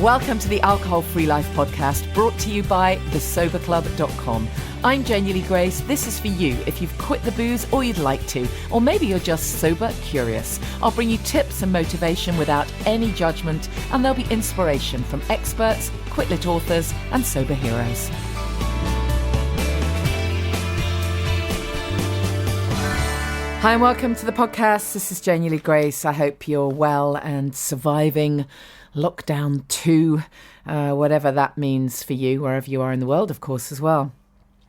Welcome to the Alcohol Free Life podcast, brought to you by thesoberclub.com. I'm Janey Grace. This is for you if you've quit the booze or you'd like to, or maybe you're just sober curious. I'll bring you tips and motivation without any judgment, and there'll be inspiration from experts, quit-lit authors, and sober heroes. Hi and welcome to the podcast. This is Janey Grace. I hope you're well and surviving lockdown 2, whatever that means for you, wherever you are in the world, of course, as well.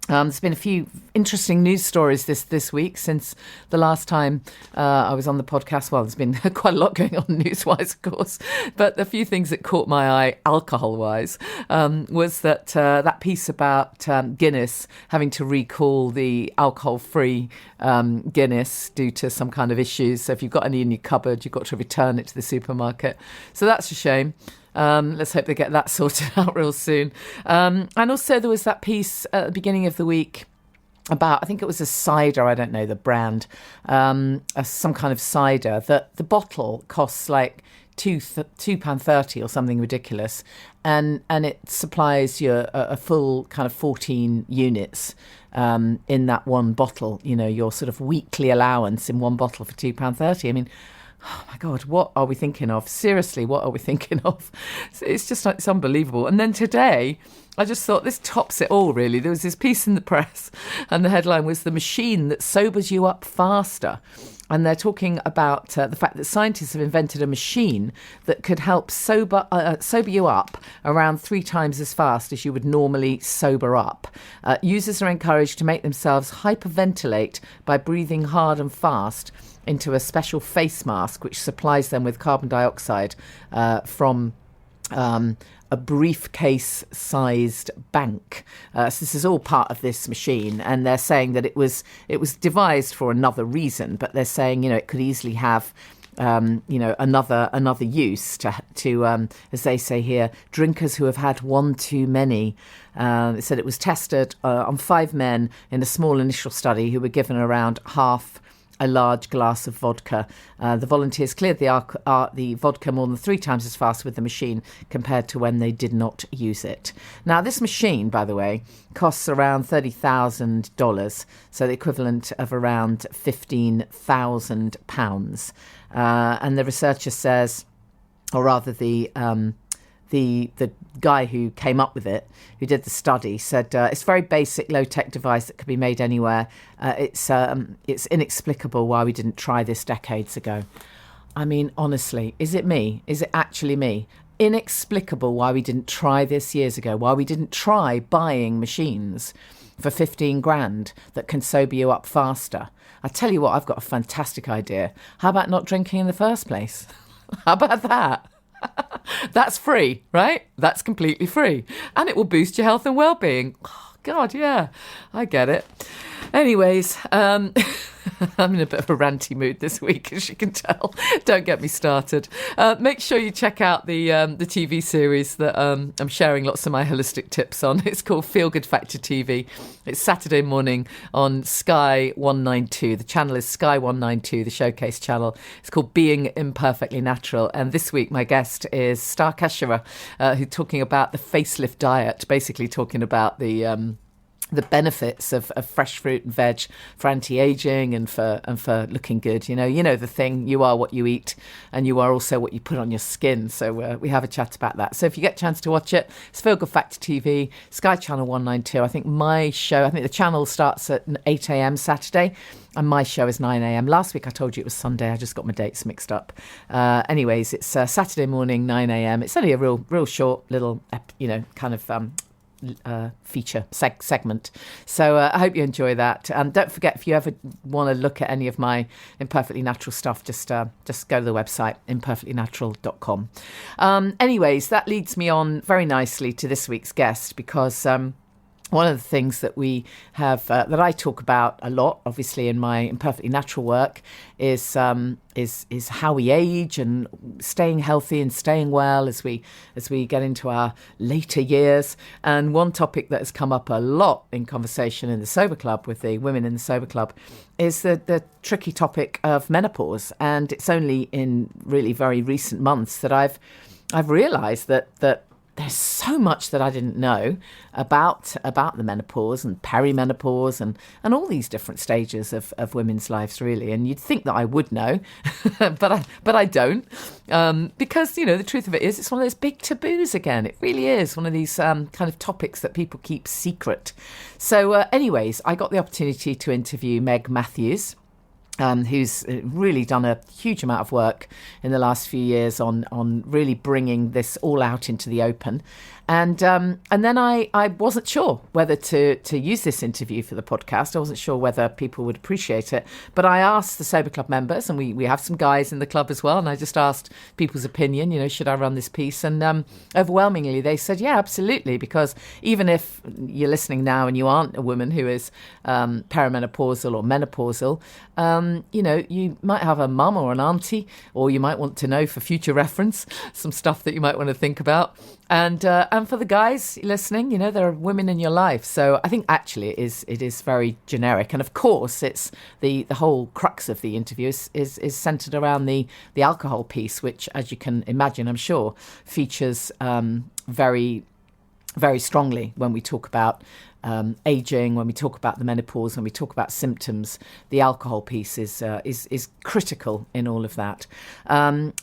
There's been a few interesting news stories this week since the last time I was on the podcast. Well, there's been quite a lot going on news-wise, of course, but a few things that caught my eye alcohol-wise was that piece about Guinness having to recall the alcohol-free Guinness due to some kind of issues. So if you've got any in your cupboard, you've got to return it to the supermarket. So that's a shame. Let's hope they get that sorted out real soon. And also there was that piece at the beginning of the week about, I think it was a cider, I don't know the brand, some kind of cider, that the bottle costs like £2.30 or something ridiculous, and it supplies you a full kind of 14 units in that one bottle, you know, your sort of weekly allowance in one bottle for £2.30. I mean, oh my God, what are we thinking of? Seriously, what are we thinking of? It's just, it's unbelievable. And then today, I just thought this tops it all, really. There was this piece in the press and the headline was "The Machine That Sobers You Up Faster." And they're talking about the fact that scientists have invented a machine that could help sober you up around 3 times as fast as you would normally sober up. Users are encouraged to make themselves hyperventilate by breathing hard and fast into a special face mask, which supplies them with carbon dioxide from a briefcase-sized bank. So this is all part of this machine, and they're saying that it was devised for another reason, but they're saying, you know, it could easily have another use to as they say here, drinkers who have had one too many. It said it was tested on 5 men in a small initial study who were given around half a large glass of vodka. The volunteers cleared the vodka more than 3 times as fast with the machine compared to when they did not use it. Now, this machine, by the way, costs around $30,000, so the equivalent of around £15,000. And the researcher says, or rather the guy who came up with it, who did the study, said it's a very basic low-tech device that could be made anywhere. It's inexplicable why we didn't try this decades ago. I mean, honestly, is it me? Is it actually me? Inexplicable why we didn't try this years ago, why we didn't try buying machines for 15 grand that can sober you up faster. I tell you what, I've got a fantastic idea. How about not drinking in the first place? How about that? That's free, right? That's completely free. And it will boost your health and well-being. Oh, God, yeah, I get it. Anyways, I'm in a bit of a ranty mood this week, as you can tell. Don't get me started. Make sure you check out the TV series that I'm sharing lots of my holistic tips on. It's called Feel Good Factor TV. It's Saturday morning on Sky 192. The channel is Sky 192, the showcase channel. It's called Being Imperfectly Natural. And this week, my guest is Star Kashira, who's talking about the facelift diet, basically talking about the benefits of fresh fruit and veg for anti-aging and for looking good. You know the thing, you are what you eat, and you are also what you put on your skin. So we have a chat about that. So if you get a chance to watch it, it's Feel Good Factor TV, Sky Channel 192. I think the channel starts at 8 a.m. Saturday, and my show is 9 a.m. Last week I told you it was Sunday. I just got my dates mixed up. Anyways, it's Saturday morning, 9 a.m. It's only a real short little, kind of feature segment. So I hope you enjoy that. Don't forget, if you ever want to look at any of my Imperfectly Natural stuff, just go to the website, imperfectlynatural.com. Anyways, that leads me on very nicely to this week's guest, because one of the things that we have, that I talk about a lot, obviously in my Imperfectly Natural work, is how we age and staying healthy and staying well as we get into our later years. And one topic that has come up a lot in conversation in the Sober Club with the women in the Sober Club is the tricky topic of menopause. And it's only in really very recent months that I've I've realised that there's so much that I didn't know about the menopause and perimenopause and all these different stages of women's lives, really. And you'd think that I would know, but I don't, because the truth of it is, it's one of those big taboos again. It really is one of these kind of topics that people keep secret. So, anyways, I got the opportunity to interview Meg Matthews, who's really done a huge amount of work in the last few years on really bringing this all out into the open. And then I wasn't sure whether to use this interview for the podcast. I wasn't sure whether people would appreciate it. But I asked the Sober Club members, and we have some guys in the club as well, and I just asked people's opinion, should I run this piece? And overwhelmingly, they said, yeah, absolutely, because even if you're listening now and you aren't a woman who is perimenopausal or menopausal, you might have a mum or an auntie, or you might want to know for future reference some stuff that you might want to think about. And for the guys listening, there are women in your life. So I think actually it is very generic. And of course, it's the whole crux of the interview is centered around the alcohol piece, which, as you can imagine, I'm sure, features very, very strongly when we talk about aging, when we talk about the menopause, when we talk about symptoms. The alcohol piece is critical in all of that.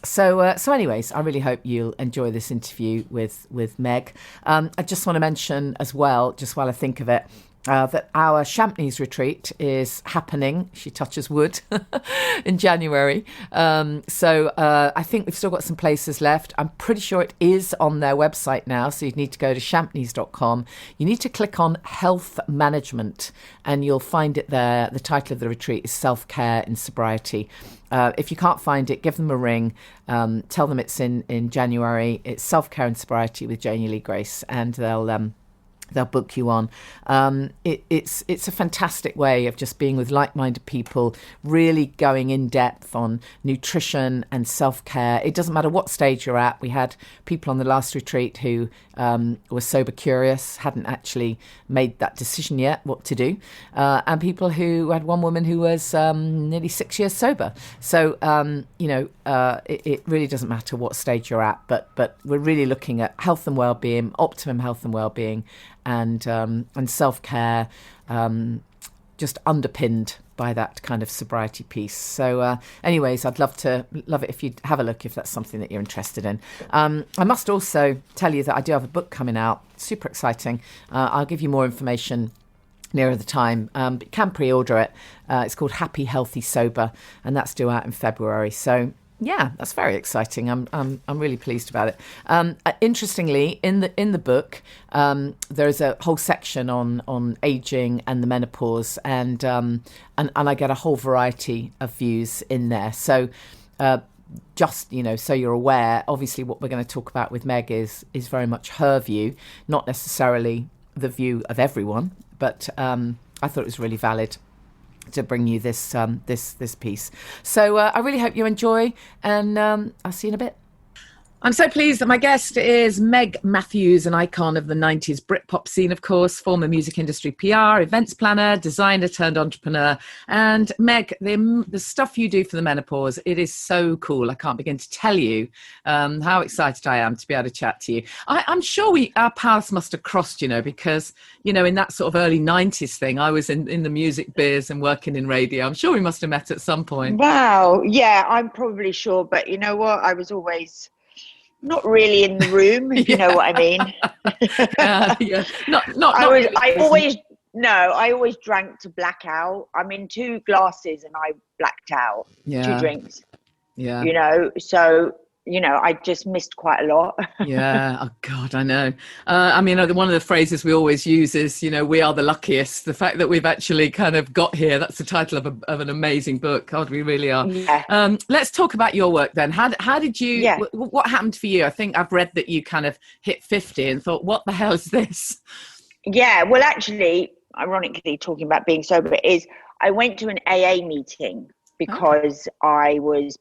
So anyways, I really hope you'll enjoy this interview with Meg. I just want to mention as well, just while I think of it, that our Champneys retreat is happening, she touches wood, in January. So I think we've still got some places left. I'm pretty sure it is on their website now. So you need to go to champneys.com. You need to click on health management and you'll find it there. The title of the retreat is Self-Care in Sobriety. If you can't find it, give them a ring. Tell them it's in January. It's Self-Care in Sobriety with Janey Lee Grace, and they'll book you on. It's a fantastic way of just being with like-minded people, really going in depth on nutrition and self-care. It doesn't matter what stage you're at. We had people on the last retreat who were sober curious, hadn't actually made that decision yet what to do, and people who had one woman who was nearly 6 years sober. So it really doesn't matter what stage you're at, but we're really looking at health and well-being, optimum health and well-being, and self-care, just underpinned by that kind of sobriety piece. So anyways, I'd love it if you'd have a look if that's something that you're interested in. I must also tell you that I do have a book coming out, super exciting. I'll give you more information nearer the time, but you can pre-order it. It's called Happy, Healthy, Sober, and that's due out in February. So yeah, that's very exciting. I'm really pleased about it. Interestingly, in the book, there is a whole section on aging and the menopause, and I get a whole variety of views in there. So just so you're aware, obviously what we're going to talk about with Meg is very much her view, not necessarily the view of everyone, but I thought it was really valid to bring you this piece. So I really hope you enjoy, and I'll see you in a bit. I'm so pleased that my guest is Meg Matthews, an icon of the 90s Britpop scene, of course, former music industry PR, events planner, designer turned entrepreneur. And Meg, the stuff you do for the menopause, it is so cool. I can't begin to tell you how excited I am to be able to chat to you. I'm sure our paths must have crossed, because, in that sort of early 90s thing, I was in the music biz and working in radio. I'm sure we must have met at some point. Wow. Yeah, I'm probably sure. But you know what? I was always not really in the room, if you know what I mean. Yeah. I always drank to black out. I mean, 2 glasses and I blacked out. Yeah. 2 drinks. Yeah. So, I just missed quite a lot. Yeah. Oh God, I know. One of the phrases we always use is, we are the luckiest. The fact that we've actually kind of got here, that's the title of an amazing book. God, we really are. Yeah. Let's talk about your work then. How did you, Yeah. what happened for you? I think I've read that you kind of hit 50 and thought, what the hell is this? Yeah. Well, actually, ironically, talking about being sober is I went to an AA meeting because I was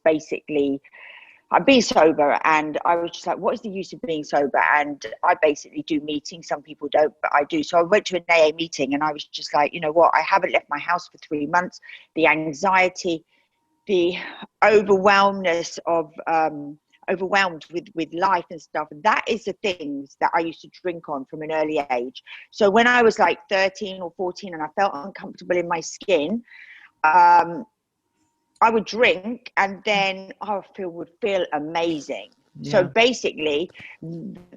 I'd been sober and I was just like, what is the use of being sober? And I basically do meetings. Some people don't, but I do. So I went to an AA meeting and I was just like, you know what? I haven't left my house for 3 months. The anxiety, the overwhelmness of overwhelmed with life and stuff. And that is the things that I used to drink on from an early age. So when I was like 13 or 14 and I felt uncomfortable in my skin, I would drink, and then I would feel amazing. Yeah. So basically,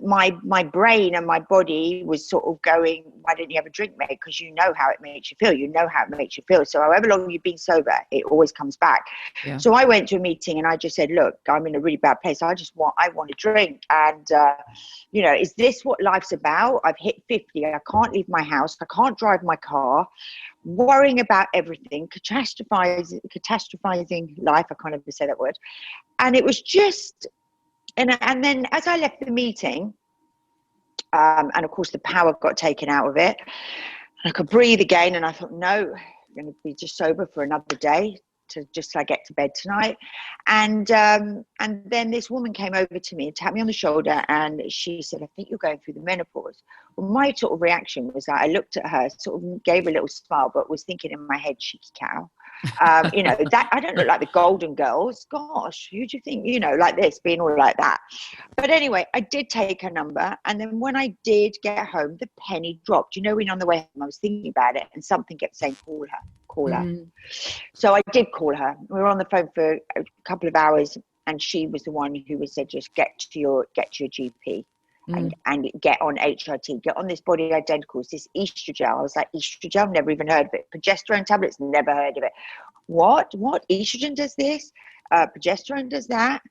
my brain and my body was sort of going, why don't you have a drink, Meg? Because you know how it makes you feel. You know how it makes you feel. So however long you've been sober, it always comes back. Yeah. So I went to a meeting and I just said, look, I'm in a really bad place. I want to drink. And, you know, is this what life's about? I've hit 50. I can't leave my house. I can't drive my car. Worrying about everything, catastrophizing life. I can't ever say that word. And it was just... And then as I left the meeting, and of course the power got taken out of it, I could breathe again, and I thought, no, I'm going to be just sober for another day to just like get to bed tonight. And then this woman came over to me and tapped me on the shoulder, and she said, I think you're going through the menopause. Well, my sort of reaction was that I looked at her, sort of gave a little smile, but was thinking in my head, cheeky cow. You know, that I don't look like the Golden Girls. Gosh, who do you think, you know, like this, being all like that? But anyway, I did take her number. And then when I did get home, the penny dropped. You know, when on the way home, I was thinking about it and something kept saying, call her. So I did call her. We were on the phone for a couple of hours, and she was the one who said, just get to your GP. And get on HRT, get on this body identicals, this estrogen. I was like, estrogen, never even heard of it. Progesterone tablets, never heard of it. What? Estrogen does this? Progesterone does that?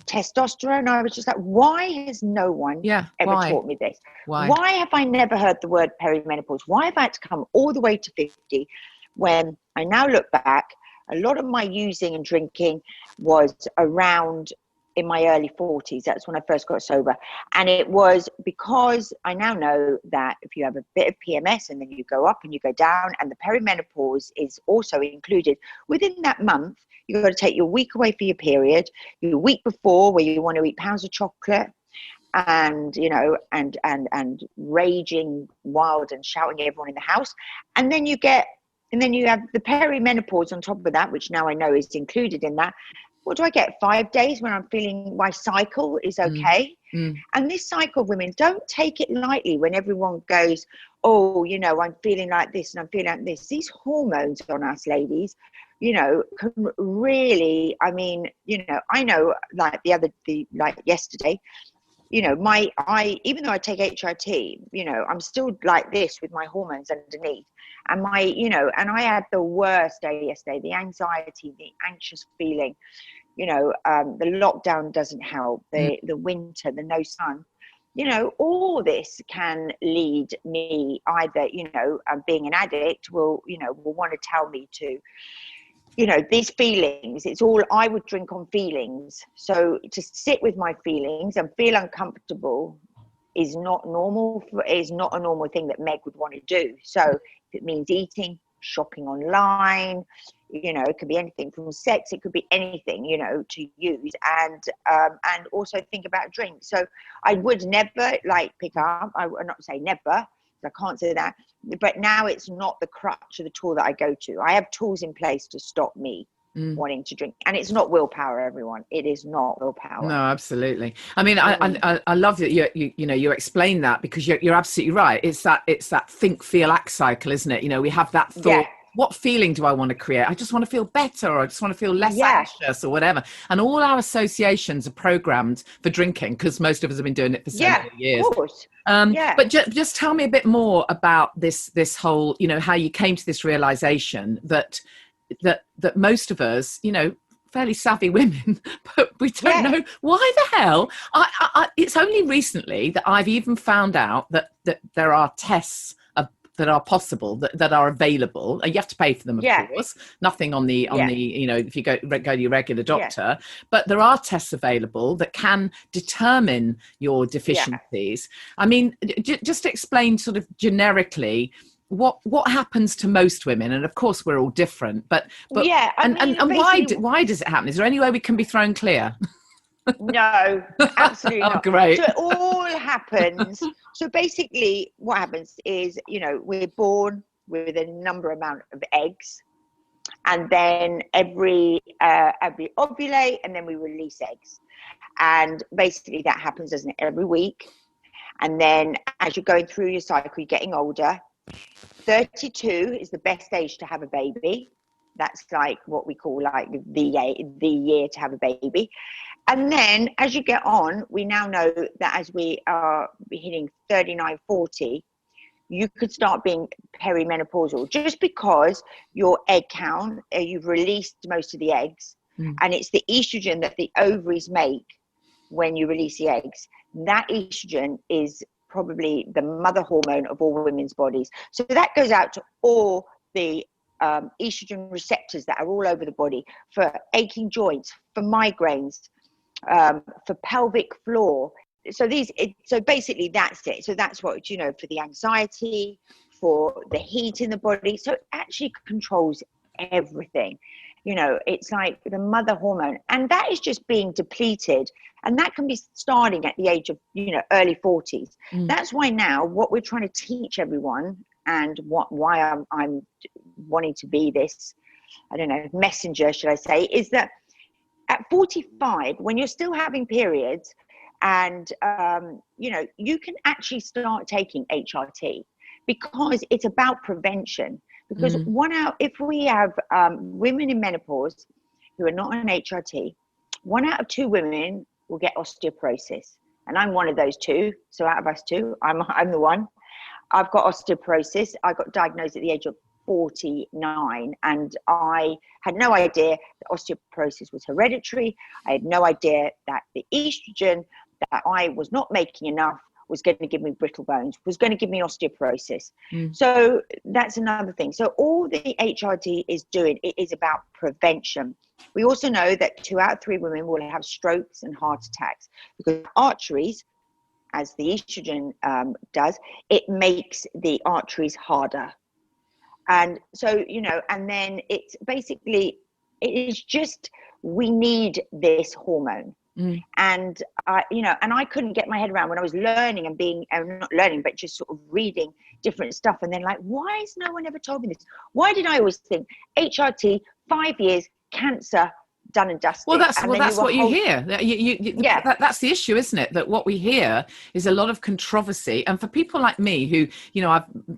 Testosterone? I was just like, why has no one ever taught me this? Why have I never heard the word perimenopause? Why have I had to come all the way to 50 when I now look back? A lot of my using and drinking was around in my early 40s. That's when I first got sober. And it was because I now know that if you have a bit of PMS and then you go up and you go down, and the perimenopause is also included within that month, you've got to take your week away for your period, your week before where you want to eat pounds of chocolate and, you know, and raging wild and shouting at everyone in the house. And then you have the perimenopause on top of that, which now I know is included in that. What do I get? 5 days when I'm feeling my cycle is okay. And this cycle, women, don't take it lightly when everyone goes, oh, you know, I'm feeling like this and I'm feeling like this. These hormones on us ladies, you know, can really, I mean, you know, I know like like yesterday, you know, even though I take HRT, you know, I'm still like this with my hormones underneath. And and I had the worst day yesterday, the anxiety, the anxious feeling, you know, the lockdown doesn't help, the winter, the no sun, you know, all this can lead me either, you know, being an addict will want to tell me to, you know, these feelings, it's all, I would drink on feelings. So to sit with my feelings and feel uncomfortable is not normal, is not a normal thing that Meg would want to do. So if it means eating, shopping online, you know, it could be anything from sex, it could be anything, you know, to use, and also think about drink. So I would never like pick up, I would not say never, I can't say that, but now it's not the crutch or the tool that I go to. I have tools in place to stop me wanting to drink, and it's not willpower, everyone. It is not willpower. No, absolutely. I mean, I love that you explain that, because you're absolutely right. It's that think, feel, act cycle, isn't it? You know, we have that thought. Yeah. What feeling do I want to create? I just want to feel better, or I just want to feel less anxious, or whatever. And all our associations are programmed for drinking, because most of us have been doing it for so many years. Of course. But just tell me a bit more about this whole, you know, how you came to this realization that most of us, you know, fairly savvy women, but we don't know why the hell. It's only recently that I've even found out that there are tests that are possible, that are available. You have to pay for them, of course. Nothing on the you know, if you go to your regular doctor, but there are tests available that can determine your deficiencies. I mean, just explain sort of generically what happens to most women, and of course we're all different, but why does it happen? Is there any way we can be thrown clear? No, absolutely not. Great. So it all happens. So basically what happens is, you know, we're born with a number amount of eggs, And then every ovulate, and then we release eggs. And basically that happens, doesn't it, every week. And then as you're going through your cycle, you're getting older. 32 is the best age to have a baby. That's like what we call like the year to have a baby. And then as you get on, we now know that as we are hitting 39, 40, you could start being perimenopausal just because your egg count, you've released most of the eggs, and it's the estrogen that the ovaries make when you release the eggs. That estrogen is probably the mother hormone of all women's bodies. So that goes out to all the estrogen receptors that are all over the body, for aching joints, for migraines, for pelvic floor. So basically that's it. So that's what, for the anxiety, for the heat in the body. So it actually controls everything. It's like the mother hormone, and that is just being depleted. And that can be starting at the age of, early 40s. That's why now what we're trying to teach everyone, and why I'm wanting to be this, I don't know, messenger, should I say, is that at 45, when you're still having periods, and, you can actually start taking HRT, because it's about prevention. Because if we have women in menopause who are not on HRT, 1 out of 2 women will get osteoporosis. And I'm one of those 2. So out of us 2, I'm the one. I've got osteoporosis. I got diagnosed at the age of 49, and I had no idea that osteoporosis was hereditary. I had no idea that the estrogen that I was not making enough was going to give me brittle bones, was going to give me osteoporosis. So that's another thing. So all the HRT is doing, it is about prevention. We also know that 2 out of 3 women will have strokes and heart attacks, because arteries, as the estrogen does, it makes the arteries harder. And so, and then it's basically, it is just, we need this hormone. And I couldn't get my head around when I was learning and not learning, but just sort of reading different stuff. And then like, why has no one ever told me this? Why did I always think HRT, 5 years, cancer, done and dusted? Well, that's what you hear. That's the issue, isn't it? That what we hear is a lot of controversy. And for people like me who,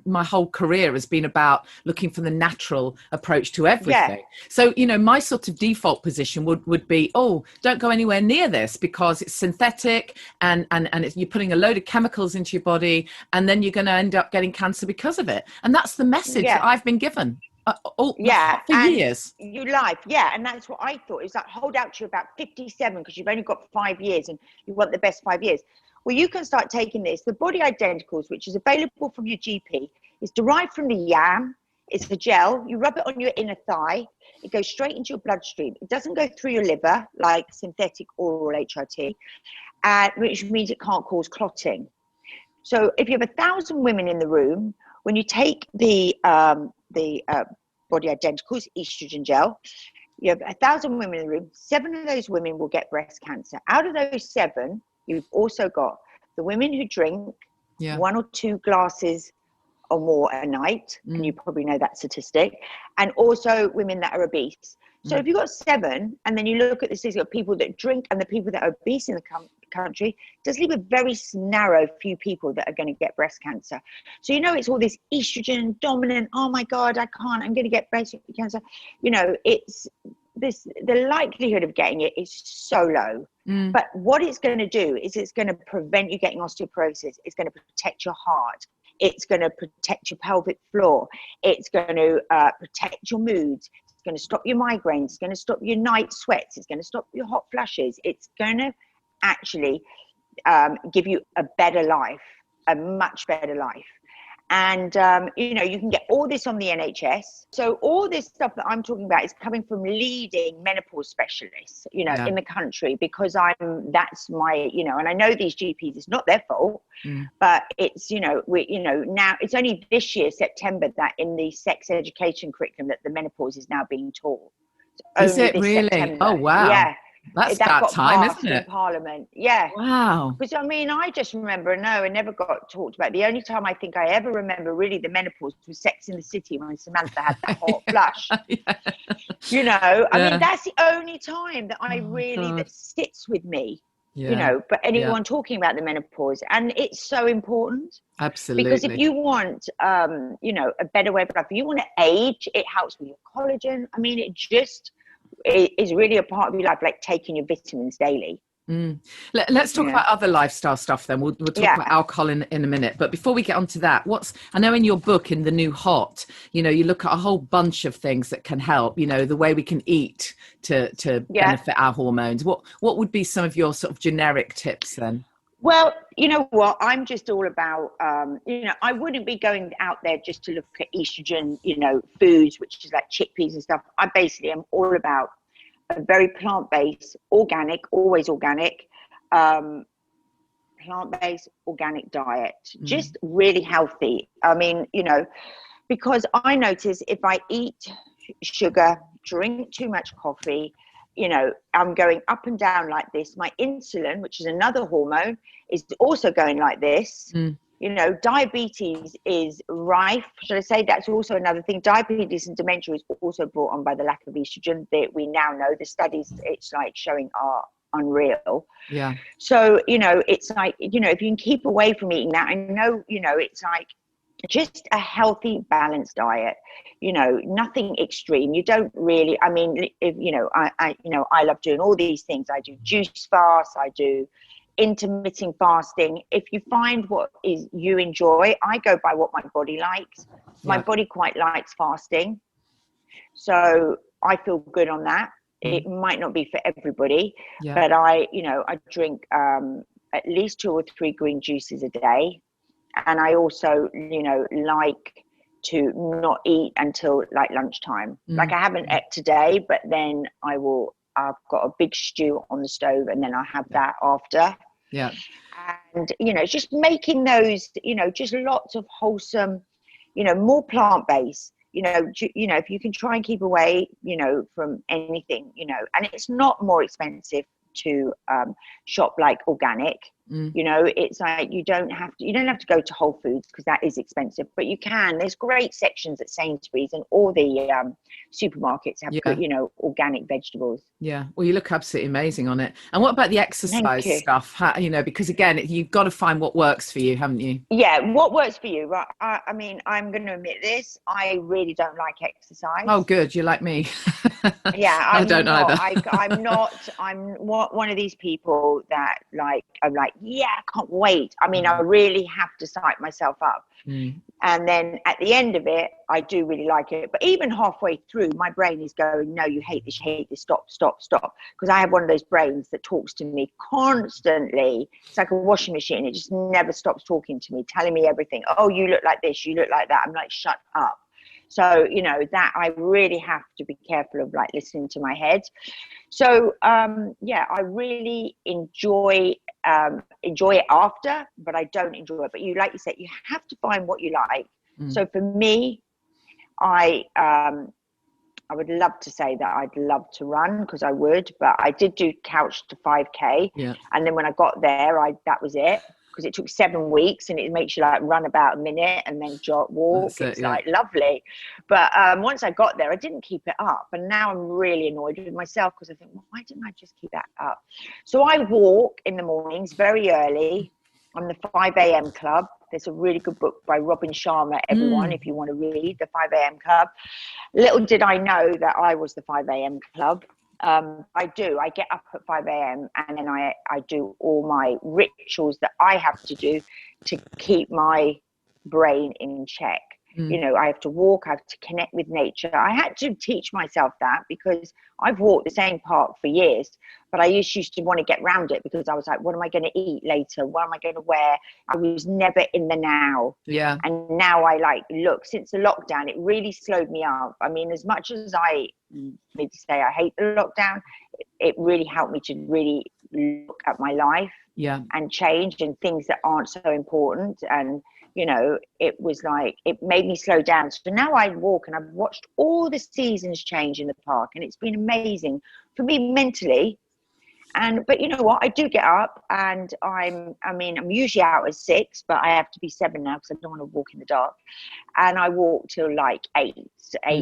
my whole career has been about looking for the natural approach to everything. Yeah. So, my sort of default position would be, oh, don't go anywhere near this because it's synthetic and you're putting a load of chemicals into your body, and then you're going to end up getting cancer because of it. And that's the message that I've been given. For years. You life, and that's what I thought. It's like, hold out to about 57 because you've only got 5 years and you want the best 5 years. Well, you can start taking this. The body identicals, which is available from your GP, is derived from the yam. It's a gel. You rub it on your inner thigh. It goes straight into your bloodstream. It doesn't go through your liver like synthetic oral HRT, which means it can't cause clotting. So if you have 1,000 women in the room, when you take the body identicals estrogen gel, you have 1,000 women in the room, 7 of those women will get breast cancer. Out of those 7, you've also got the women who drink 1 or 2 glasses or more a night, and you probably know that statistic, and also women that are obese. So if you've got 7, and then you look at the statistics of people that drink and the people that are obese in the country, it does leave a very narrow few people that are going to get breast cancer. So, it's all this estrogen dominant, oh my God, I can't, I'm going to get breast cancer. It's this, the likelihood of getting it is so low. But what it's going to do is it's going to prevent you getting osteoporosis. It's going to protect your heart. It's going to protect your pelvic floor. It's going to protect your moods. It's going to stop your migraines. It's going to stop your night sweats. It's going to stop your hot flushes. It's going to actually give you a better life, a much better life. And, you can get all this on the NHS. So all this stuff that I'm talking about is coming from leading menopause specialists, in the country, because that's my, and I know these GPs, it's not their fault, but it's, now it's only this year, September, that in the sex education curriculum that the menopause is now being taught. Is it really? September. Oh, wow. That's that about got time, passed isn't in it? Parliament. Yeah. Wow. Because I mean, I just remember, no, it never got talked about. The only time I think I ever remember really the menopause was Sex in the City when Samantha had that hot flush. Yeah. You know, I mean, Yeah. that's the only time that I Oh my really, God. that sits with me, you Yeah. know, but Yeah. anyone talking about the menopause. And it's so important because if Absolutely. you want, you know, a better way of life, if you want to age, it helps with your collagen. I mean, it is really a part of your life, like taking your vitamins daily. Mm. Let's talk Yeah. about other lifestyle stuff then. We'll talk Yeah. about alcohol in a minute. But before we get onto that, I know in your book, in The New Hot, you know, you look at a whole bunch of things that can help, you know, the way we can eat to Yeah. benefit our hormones. What would be some of your sort of generic tips then? Well, you know what? I'm just all about, you know, I wouldn't be going out there just to look at estrogen, you know, foods, which is like chickpeas and stuff. I basically am all about a very plant-based, organic, always organic, plant-based, organic diet. Just really healthy. I mean, you know, because I notice if I eat sugar, drink too much coffee, you know, I'm going up and down like this. My insulin, which is another hormone, is also going like this. Mm. You know, diabetes is rife. Should I say that's also another thing? Diabetes and dementia is also brought on by the lack of estrogen that we now know. The studies it's like showing are unreal. Yeah. So, you know, it's like, you know, if you can keep away from eating that, I know, you know, it's like just a healthy, balanced diet, you know, nothing extreme. You don't really, I mean, if, you know, you know, I love doing all these things. I do juice fast, I do intermittent fasting. If you find what is you enjoy, I go by what my body likes. My Yeah. body quite likes fasting. So I feel good on that. It might not be for everybody, Yeah. but I, you know, I drink at least 2 or 3 green juices a day. And I also, you know, like to not eat until like lunchtime. Like I haven't ate today, but then I've got a big stew on the stove and then I'll have that after. Yeah. And, you know, just making those, you know, just lots of wholesome, you know, more plant-based, you know, if you can try and keep away, you know, from anything, you know, and it's not more expensive to shop like organic. You know, it's like you don't have to go to Whole Foods because that is expensive, but you can. There's great sections at Sainsbury's and all the supermarkets have good, you know, organic vegetables. Yeah. Well, you look absolutely amazing on it. And what about the Thank exercise you. stuff? How, you know, because again, you've got to find what works for you, haven't you? Yeah, what works for you? Right. I mean, I'm going to admit this. I really don't like Oh, exercise. good. You're like me. Yeah, I don't either. I'm one of these people that like, I'm like, yeah, I can't wait. I mean, I really have to psych myself up. And then at the end of it, I do really like it. But even halfway through, my brain is going, no, you hate this, stop. Because I have one of those brains that talks to me constantly. It's like a washing machine. It just never stops talking to me, telling me everything. Oh, you look like this, you look like that. I'm like, shut up. So, you know, that I really have to be careful of like listening to my head. So, yeah, I really enjoy it after, but I don't enjoy it. But you, like you said, you have to find what you like. So for me, I would love to say that I'd love to run because I would, but I did do couch to 5K. Yeah. And then when I got there, that was it. Because it took 7 weeks and it makes you like run about a minute and then walk. It's like lovely. But once I got there, I didn't keep it up. And now I'm really annoyed with myself because I think, well, why didn't I just keep that up? So I walk in the mornings very early. I'm the 5 a.m. club. There's a really good book by Robin Sharma, everyone, if you want to read, the 5 a.m. club. Little did I know that I was the 5 a.m. club. I get up at 5 a.m. and then I do all my rituals that I have to do to keep my brain in check. You know, I have to walk, I have to connect with nature. I had to teach myself that because I've walked the same park for years, but I used to want to get around it because I was like, what am I going to eat later? What am I going to wear? I was never in the now. Yeah. And now I look, since the lockdown, it really slowed me up. I mean, as much as I need to say I hate the lockdown, it really helped me to really look at my life and change and things that aren't so important. And you know, it was like, it made me slow down. So now I walk and I've watched all the seasons change in the park and it's been amazing for me mentally. But you know what? I do get up, and I'm usually out at 6, but I have to be 7 now because I don't want to walk in the dark. And I walk till like 8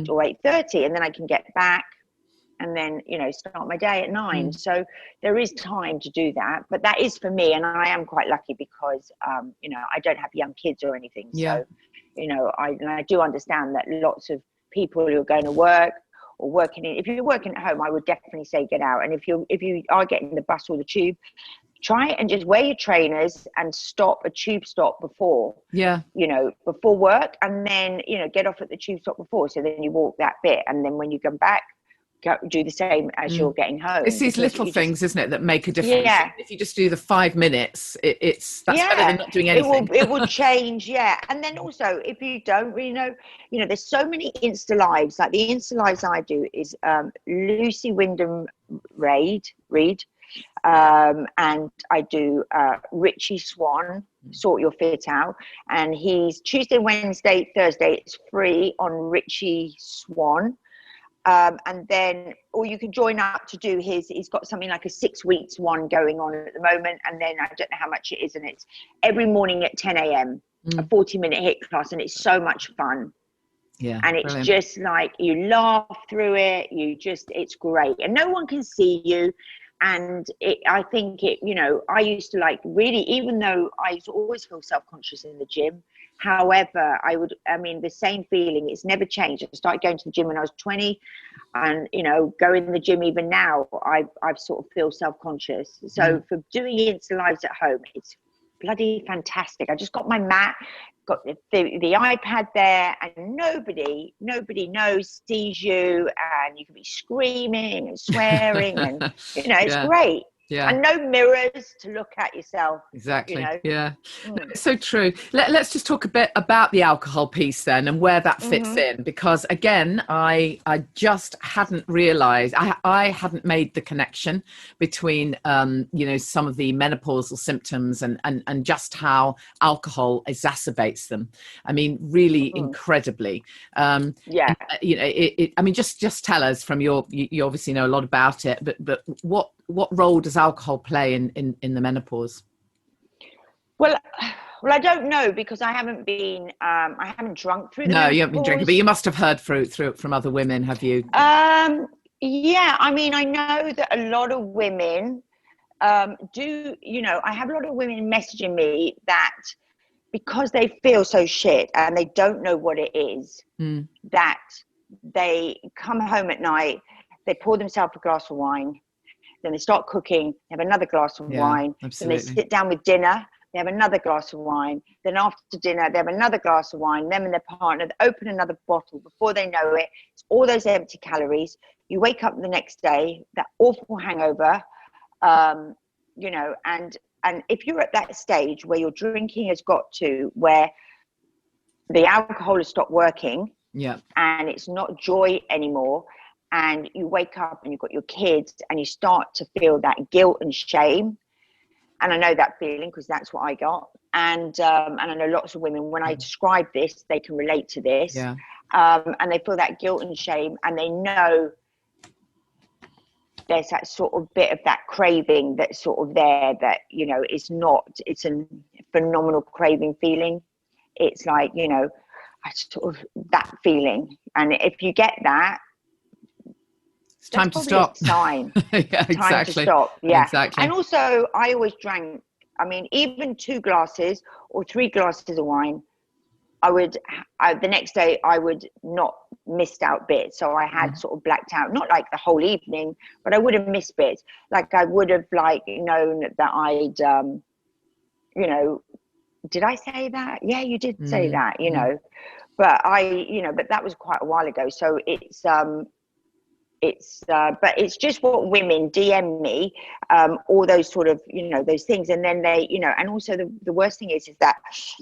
or 8:30, and then I can get back and then, start my day at 9. So there is time to do that. But that is for me, and I am quite lucky because, I don't have young kids or anything. Yeah. So, I do understand that lots of people who are going to work or working if you're working at home, I would definitely say get out. And if you are getting the bus or the tube, try and just wear your trainers and stop a tube stop before. Yeah. Before work, and then, get off at the tube stop before. So then you walk that bit, and then when you come back, do the same as you're getting home. It's these little things, isn't it, that make a difference. Yeah. If you just do the 5 minutes, that's better than not doing anything. It will change, yeah. And then also, if you don't really know, there's so many Insta Lives. Like the Insta Lives I do is Lucy Wyndham Reid, and I do Richie Swan, Sort Your Fit Out. And he's Tuesday, Wednesday, Thursday. It's free on Richie Swan. And then, or you can join up to do he's got something like a 6 weeks one going on at the moment. And then I don't know how much it is. And it's every morning at 10 a.m, a 40-minute HIIT class. And it's so much fun. Yeah. And it's just like, you laugh through it. It's great. And no one can see you. And I think I used to really, even though I used to always feel self-conscious in the gym, however, the same feeling, it's never changed. I started going to the gym when I was 20, and, going to the gym even now, I've sort of feel self-conscious. So for doing Insta Lives at home, it's bloody fantastic. I just got my mat, got the iPad there, and nobody sees you, and you can be screaming and swearing, and it's great. Yeah. And no mirrors to look at yourself. Exactly. Yeah. It's so true. Let's just talk a bit about the alcohol piece then, and where that fits in, because again, I just hadn't realized, I hadn't made the connection between, some of the menopausal symptoms and just how alcohol exacerbates them. I mean, really incredibly. Just tell us from you obviously know a lot about it, but what role does alcohol play in the menopause? Well, I don't know, because I haven't been, I haven't drunk through the menopause. You haven't been drinking, but you must have heard through from other women, have you? Yeah, I know that a lot of women do, I have a lot of women messaging me that because they feel so shit and they don't know what it is, that they come home at night, they pour themselves a glass of wine, then they start cooking, they have another glass of wine, absolutely. Then they sit down with dinner, they have another glass of wine, then after dinner they have another glass of wine, them and their partner, they open another bottle. Before they know it, it's all those empty calories. You wake up the next day, that awful hangover, and if you're at that stage where your drinking has got to where the alcohol has stopped working, and it's not joy anymore, and you wake up and you've got your kids and you start to feel that guilt and shame. And I know that feeling because that's what I got. And I know lots of women, when I describe this, they can relate to this. Yeah. And they feel that guilt and shame, and they know there's that sort of bit of that craving that's sort of there that, it's a phenomenal craving feeling. It's like, I sort of that feeling. And if you get that, it's time to stop. Sign. Exactly. Time to stop. Yeah. Exactly. And also, I always drank, even 2 glasses or 3 glasses of wine, the next day I would not missed out bits. So I had sort of blacked out, not like the whole evening, but I would have missed bits. Like I would have known that I'd, did I say that? Yeah, you did say that, but but that was quite a while ago. So but it's just what women DM me, all those sort of, those things. And then they, and also the worst thing is that,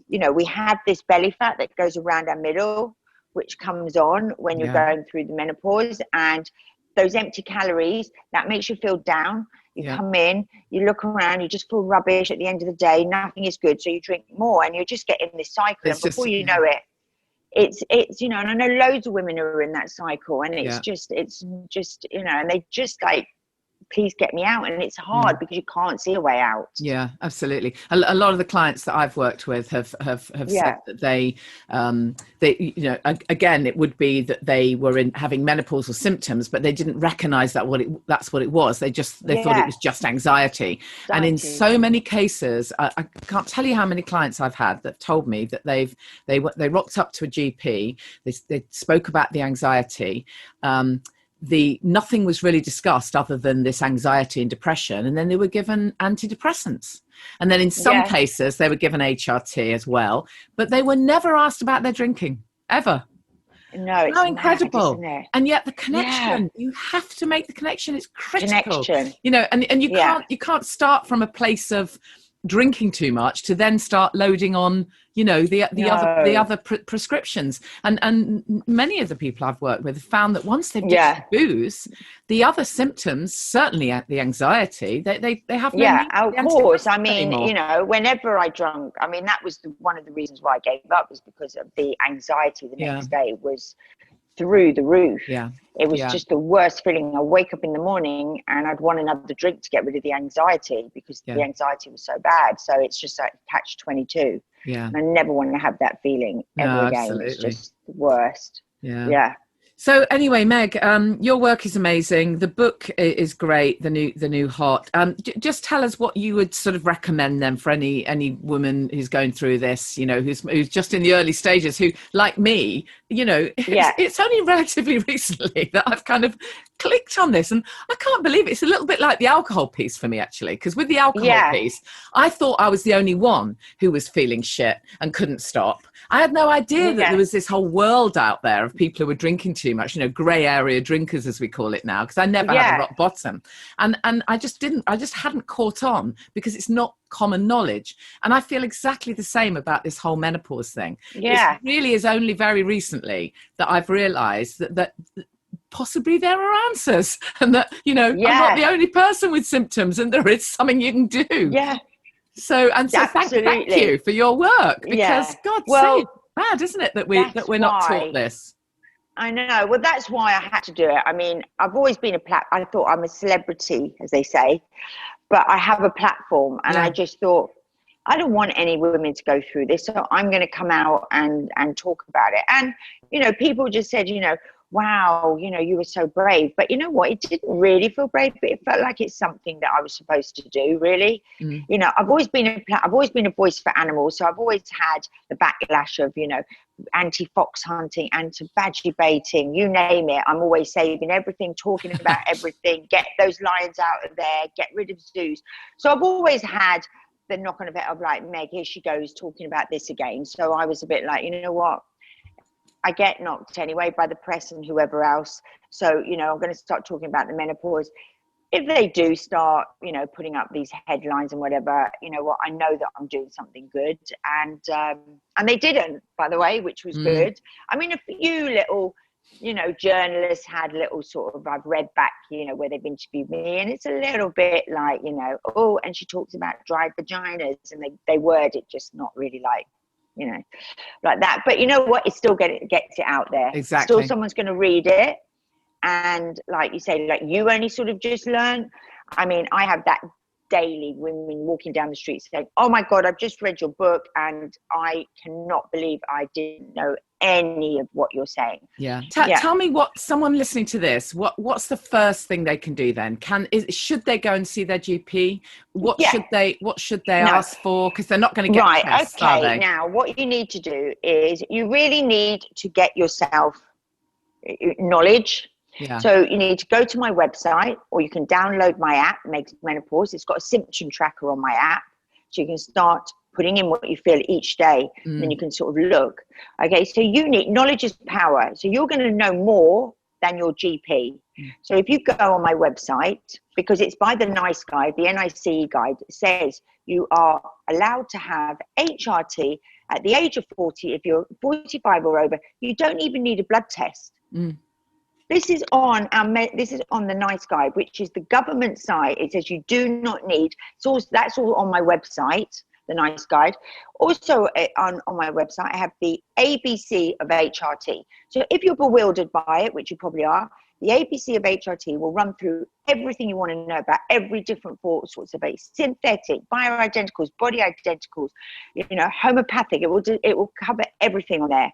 we have this belly fat that goes around our middle, which comes on when you're going through the menopause, and those empty calories, that makes you feel down. You come in, you look around, you just feel rubbish at the end of the day, nothing is good. So you drink more and you're just getting this cycle. And before you know it, it's and I know loads of women are in that cycle, and it's just and they just please get me out. And it's hard because you can't see a way out. Yeah, absolutely. A lot of the clients that I've worked with have said that they again, it would be that they were having menopausal symptoms, but they didn't recognize that's what it was. They thought it was just anxiety. And in so many cases, I can't tell you how many clients I've had that told me that they rocked up to a GP, they spoke about the anxiety, nothing was really discussed other than this anxiety and depression, and then they were given antidepressants, and then in some cases they were given HRT as well, but they were never asked about their drinking ever. No, it's how incredible, mad, isn't it? And yet the connection, you have to make the connection. It's critical, and you can't start from a place of drinking too much to then start loading on the other prescriptions, and many of the people I've worked with have found that once they've ditched booze, the other symptoms, certainly the anxiety, they have no need of course. I mean, anymore. Whenever I drank, I mean, that was one of the reasons why I gave up, was because of the anxiety the next day was through the roof. It was just the worst feeling. I'd wake up in the morning and I'd want another drink to get rid of the anxiety, because the anxiety was so bad. So it's just like catch-22. And I never want to have that feeling ever again. Absolutely. It's just the worst. So anyway, Meg, your work is amazing. The book is great. The new hot. Just tell us what you would sort of recommend then for any woman who's going through this, who's just in the early stages, who, like me, it's only relatively recently that I've kind of clicked on this, and I can't believe it. It's a little bit like the alcohol piece for me, actually, because with the alcohol piece, I thought I was the only one who was feeling shit and couldn't stop. I had no idea that there was this whole world out there of people who were drinking too much, grey area drinkers, as we call it now, because I never had a rock bottom. And I just hadn't caught on because it's not common knowledge. And I feel exactly the same about this whole menopause thing. It really is only very recently that I've realised that possibly there are answers, and that, I'm not the only person with symptoms, and there is something you can do. So thank you for your work, because God's sake, bad, isn't it, that we're not taught this? I know. Well, that's why I had to do it. I mean, I've always been I thought I'm a celebrity, as they say, but I have a platform, and I just thought, I don't want any women to go through this, so I'm going to come out and talk about it. And, people just said, wow, you were so brave. But you know what? It didn't really feel brave, but it felt like it's something that I was supposed to do, really. I've always been a voice for animals. So I've always had the backlash of, anti-fox hunting, anti-badger baiting, you name it. I'm always saving everything, talking about everything, get those lions out of there, get rid of zoos. So I've always had the knock on a bit of like, Meg, here she goes talking about this again. So I was a bit like, you know what? I get knocked anyway by the press and whoever else. So, I'm going to start talking about the menopause. If they do start, putting up these headlines and whatever, you know what, I know that I'm doing something good. And they didn't, by the way, which was good. I mean, a few little, journalists had little sort of, I've read back, where they've interviewed me, and it's a little bit like, and she talks about dry vaginas, and they word it just not really like that. But you know what? It still gets it out there. Exactly. Still someone's going to read it. And like you say, like you only sort of just learn. I mean, I have that daily, women walking down the street saying, oh my God, I've just read your book and I cannot believe I didn't know any of what you're saying. Tell me, what someone listening to this, what's the first thing they can do then? Should they go and see their GP? What should they ask for? Because they're not going to get tests, are they? Now what you need to do is you really need to get yourself knowledge. So you need to go to my website, or you can download my app, Meg Menopause. It's got a symptom tracker on my app, so you can start putting in what you feel each day, and then you can sort of look. Okay, so knowledge is power. So you're going to know more than your GP. So if you go on my website, because it's by the NICE guide, the NICE guide, it says you are allowed to have HRT at the age of 40. If you're 45 or over, you don't even need a blood test. This is on the NICE guide, which is the government site. It says you do not need. That's all on my website, the NICE guide. Also on my website, I have the ABC of HRT. So if you're bewildered by it, which you probably are, The ABC of HRT will run through everything you want to know about every different sorts of synthetic, bioidenticals, body identicals, homeopathic. It will cover everything on there.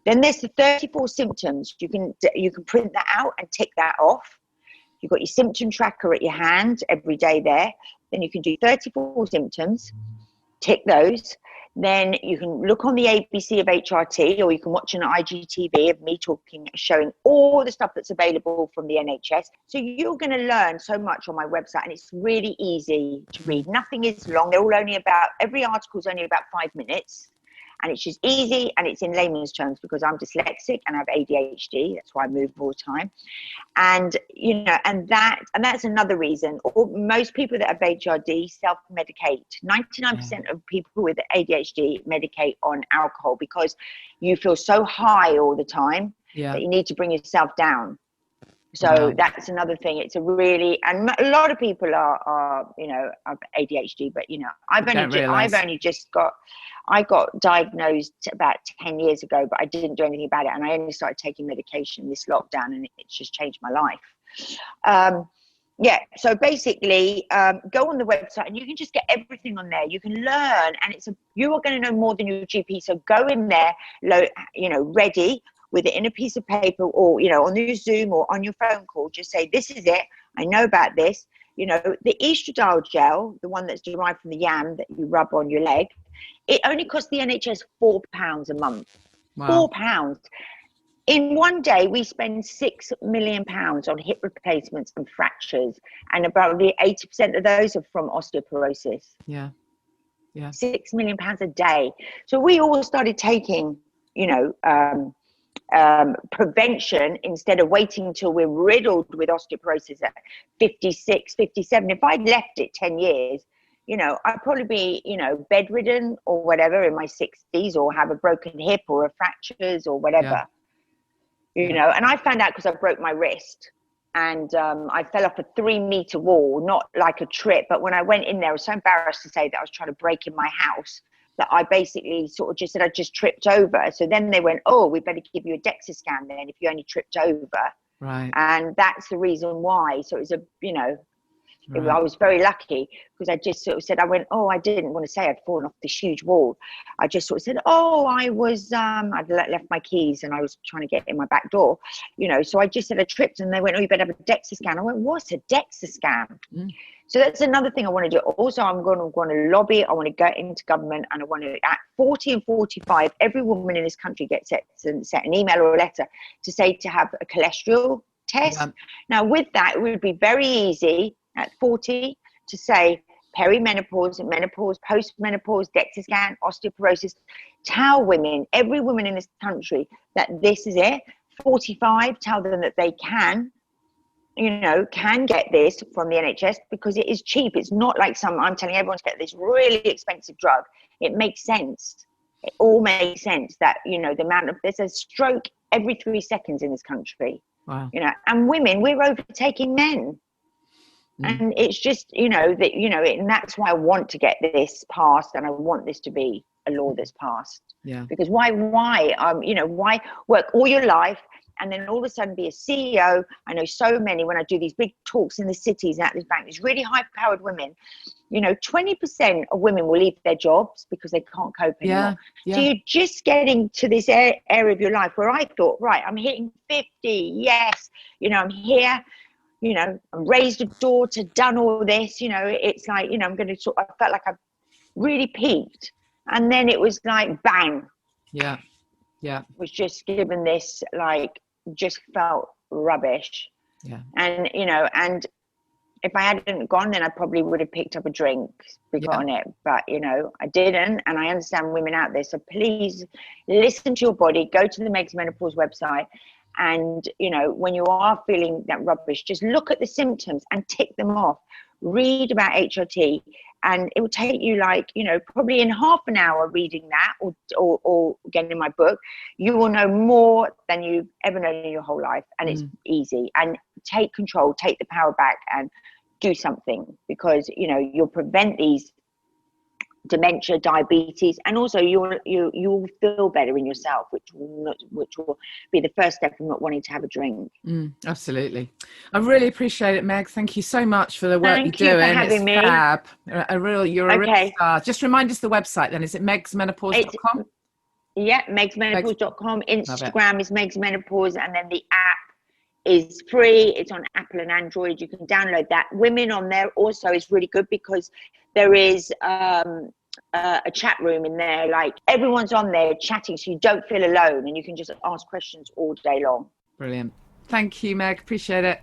Then there's the 34 symptoms. You can print that out and tick that off. You've got your symptom tracker at your hand every day there. Then you can do 34 symptoms, tick those. Then you can look on the ABC of HRT, or you can watch an IGTV of me showing all the stuff that's available from the NHS. So you're going to learn so much on my website, and it's really easy to read. Nothing is long. They're all every article is only about 5 minutes. And it's just easy, and it's in layman's terms because I'm dyslexic and I have ADHD. That's why I move all the time. And, and that's another reason. Most people that have HRD self-medicate. 99% of people with ADHD medicate on alcohol because you feel so high all the time that you need to bring yourself down. So that's another thing. It's and a lot of people are have ADHD, but I got diagnosed about 10 years ago, but I didn't do anything about it. And I only started taking medication this lockdown, and it's just changed my life. So basically, go on the website and you can just get everything on there. You can learn, and you are going to know more than your GP. So go in there, ready, with it in a piece of paper, or on your Zoom or on your phone call. Just say, this is it, I know about this. The estradiol gel, the one that's derived from the yam that you rub on your leg, it only costs the NHS £4 a month. Wow. £4. In one day, we spend £6 million on hip replacements and fractures, and about 80% of those are from osteoporosis. Yeah. £6 million a day. So we all started taking prevention instead of waiting until we're riddled with osteoporosis at 56, 57. If I'd left it 10 years, I'd probably be, bedridden or whatever in my 60s, or have a broken hip or a fractures or whatever, and I found out because I broke my wrist, and I fell off a 3-meter wall, not like a trip, but when I went in there, I was so embarrassed to say that I was trying to break in my house that I basically sort of just said I just tripped over. So then they went, oh, we better give you a DEXA scan then if you only tripped over. Right. And that's the reason why. So it was I was very lucky because I just sort of said, I didn't want to say I'd fallen off this huge wall. I just sort of said, I was, I'd left my keys and I was trying to get in my back door, so I just said I tripped, and they went, oh, you better have a DEXA scan. I went, what's a DEXA scan? So that's another thing I want to do. Also, I'm going to lobby. I want to go into government, and I want to, at 40 and 45, every woman in this country gets set an email or a letter to say to have a cholesterol test. Yeah. Now, with that, it would be very easy at 40 to say perimenopause, menopause, postmenopause, DEXA scan, osteoporosis. Tell women, every woman in this country, that this is it. 45, tell them that they can get this from the NHS because it is cheap. It's not like I'm telling everyone to get this really expensive drug. It makes sense. It all makes sense that, the amount of, there's a stroke every 3 seconds in this country. Wow. And women, we're overtaking men. And it's just, and that's why I want to get this passed, and I want this to be a law that's passed. Yeah. Because why work all your life and then all of a sudden be a CEO? I know so many, when I do these big talks in the cities at this bank, these really high-powered women, 20% of women will leave their jobs because they can't cope anymore. Yeah. So you're just getting to this area of your life where I thought, right, I'm hitting 50. Yes. I'm here. I raised a daughter, done all this, it's like, I'm going to I felt like I've really peaked. And then it was like, bang. Yeah. Yeah. Was just given this, just felt rubbish. Yeah. And, and if I hadn't gone, then I probably would have picked up a drink, on it. But, I didn't. And I understand women out there. So please listen to your body, go to the Meg Menopause website. And, when you are feeling that rubbish, just look at the symptoms and tick them off. Read about HRT, and it will take you probably in half an hour reading that or getting my book. You will know more than you've ever known in your whole life. And it's easy. And take control, take the power back and do something, because, you'll prevent dementia, diabetes, and also you'll feel better in yourself, which will be the first step of not wanting to have a drink. Absolutely. I really appreciate it, Meg. Thank you so much for the work Thank you're you doing. for having me. Fab. You're a real star. Just remind us the website then. Is it megsmenopause.com? Yeah, megsmenopause.com. Instagram is Meg's Menopause, and then the app is free. It's on Apple and Android. You can download that. Women on there also is really good because there is a chat room in there. Like everyone's on there chatting, so you don't feel alone, and you can just ask questions all day long. Brilliant. Thank you, Meg. Appreciate it.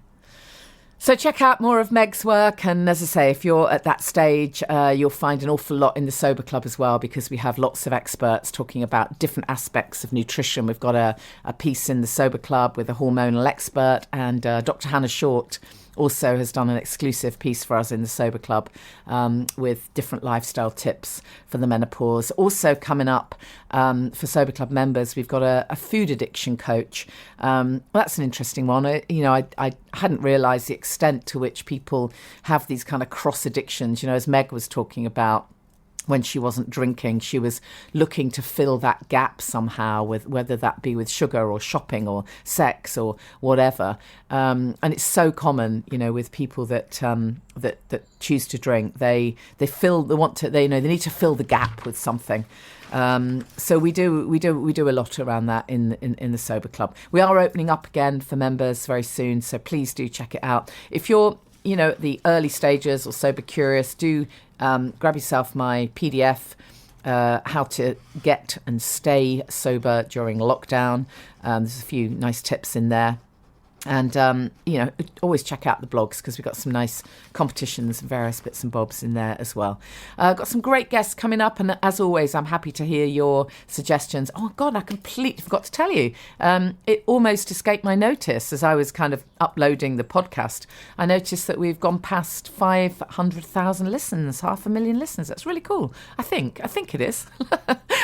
So check out more of Meg's work, and as I say, if you're at that stage, you'll find an awful lot in the Sober Club as well, because we have lots of experts talking about different aspects of nutrition. We've got a piece in the Sober Club with a hormonal expert, and Dr. Hannah Short also has done an exclusive piece for us in the Sober Club with different lifestyle tips for the menopause. Also coming up for Sober Club members, we've got a food addiction coach. That's an interesting one. I hadn't realised the extent to which people have these kind of cross addictions. As Meg was talking about, when she wasn't drinking, she was looking to fill that gap somehow, with whether that be with sugar or shopping or sex or whatever. And it's so common, with people that choose to drink. They need to fill the gap with something. So we do a lot around that in the Sober Club. We are opening up again for members very soon, so please do check it out. If you're at the early stages or sober curious, do grab yourself my PDF, how to get and stay sober during lockdown. There's a few nice tips in there. And, always check out the blogs, because we've got some nice competitions and various bits and bobs in there as well. Got some great guests coming up. And as always, I'm happy to hear your suggestions. Oh, God, I completely forgot to tell you. It almost escaped my notice as I was kind of uploading the podcast. I noticed that we've gone past 500,000 listens, 500,000 listens. That's really cool. I think it is,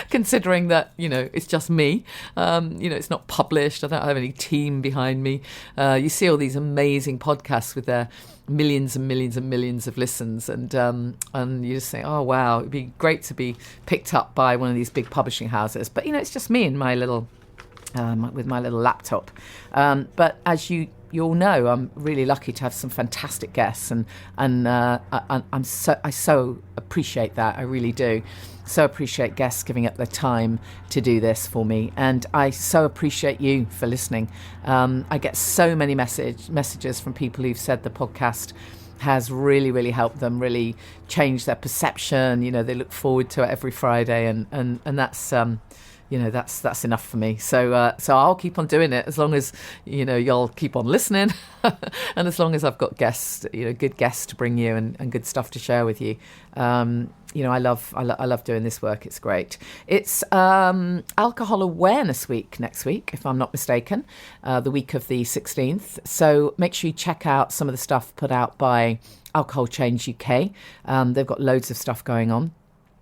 considering that, it's just me. It's not published. I don't have any team behind me. You see all these amazing podcasts with their millions and millions and millions of listens, and you just think, oh wow, it'd be great to be picked up by one of these big publishing houses. But it's just me and my little with my little laptop. But as you all know, I'm really lucky to have some fantastic guests, and I so appreciate that. I really do. So appreciate guests giving up their time to do this for me, and I so appreciate you for listening. I get so many messages from people who've said the podcast has really, really helped them, really changed their perception. They look forward to it every Friday, and that's that's enough for me. So I'll keep on doing it as long as y'all keep on listening, and as long as I've got guests, good guests to bring you, and good stuff to share with you. I love doing this work. It's great. It's Alcohol Awareness Week next week, if I'm not mistaken, the week of the 16th. So make sure you check out some of the stuff put out by Alcohol Change UK. They've got loads of stuff going on,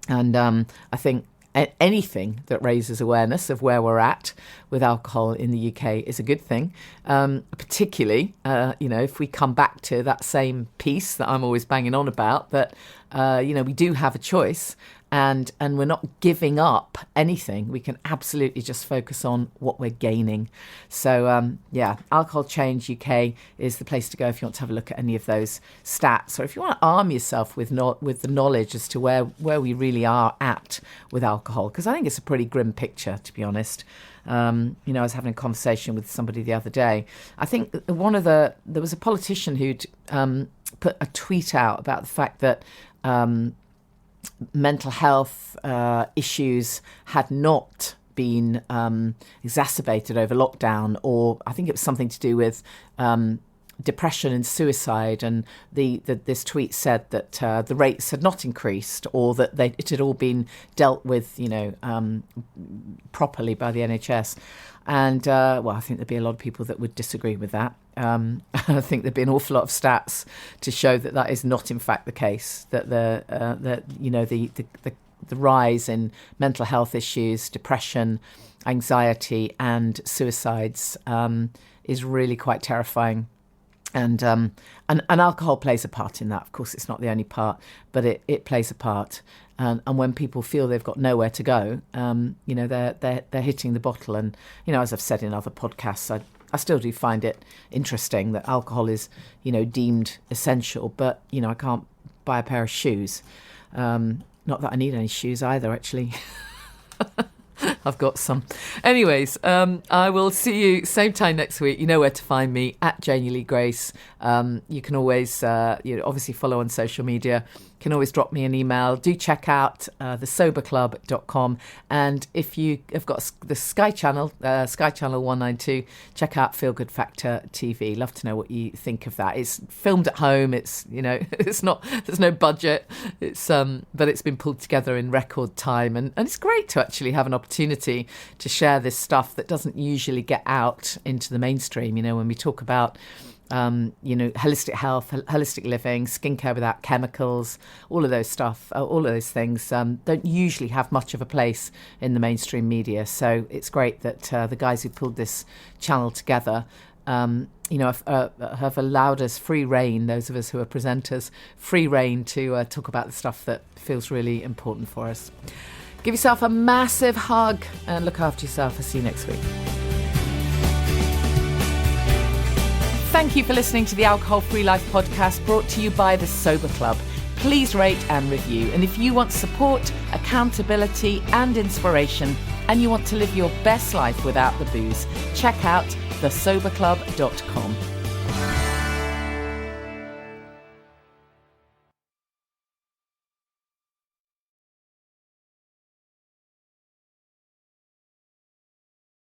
and I think anything that raises awareness of where we're at with alcohol in the UK is a good thing, particularly, if we come back to that same piece that I'm always banging on about, that, we do have a choice, and we're not giving up anything. We can absolutely just focus on what we're gaining. So, Alcohol Change UK is the place to go if you want to have a look at any of those stats, or if you want to arm yourself with the knowledge as to where we really are at with alcohol, because I think it's a pretty grim picture, to be honest. I was having a conversation with somebody the other day. I think there was a politician who'd put a tweet out about the fact that mental health issues had not been exacerbated over lockdown, or I think it was something to do with depression and suicide, and this tweet said that the rates had not increased, or that it had all been dealt with properly by the NHS. And I think there'd be a lot of people that would disagree with that. I think there'd be an awful lot of stats to show that is not in fact the case, that the rise in mental health issues, depression, anxiety and suicides is really quite terrifying. And alcohol plays a part in that. Of course, it's not the only part, but it plays a part. And when people feel they've got nowhere to go, you know, they're hitting the bottle. And, you know, as I've said in other podcasts, I still do find it interesting that alcohol is, you know, deemed essential. But, you know, I can't buy a pair of shoes. Not that I need any shoes either, actually. I've got some. Anyways, I will see you same time next week. You know where to find me, at Janey Lee Grace. You can always, obviously follow on social media. You can always drop me an email. Do check out thesoberclub.com. And if you have got the Sky Channel 192, check out Feel Good Factor TV. Love to know what you think of that. It's filmed at home. It's, you know, it's not, there's no budget. It's but it's been pulled together in record time. And it's great to actually have an opportunity to share this stuff that doesn't usually get out into the mainstream. You know, when we talk about holistic health, holistic living, skincare without chemicals, all of those things don't usually have much of a place in the mainstream media. So it's great that the guys who pulled this channel together, have allowed us free reign, those of us who are presenters, free reign to talk about the stuff that feels really important for us. Give yourself a massive hug and look after yourself. I'll see you next week. Thank you for listening to the Alcohol Free Life podcast, brought to you by The Sober Club. Please rate and review. And if you want support, accountability and inspiration, and you want to live your best life without the booze, check out thesoberclub.com.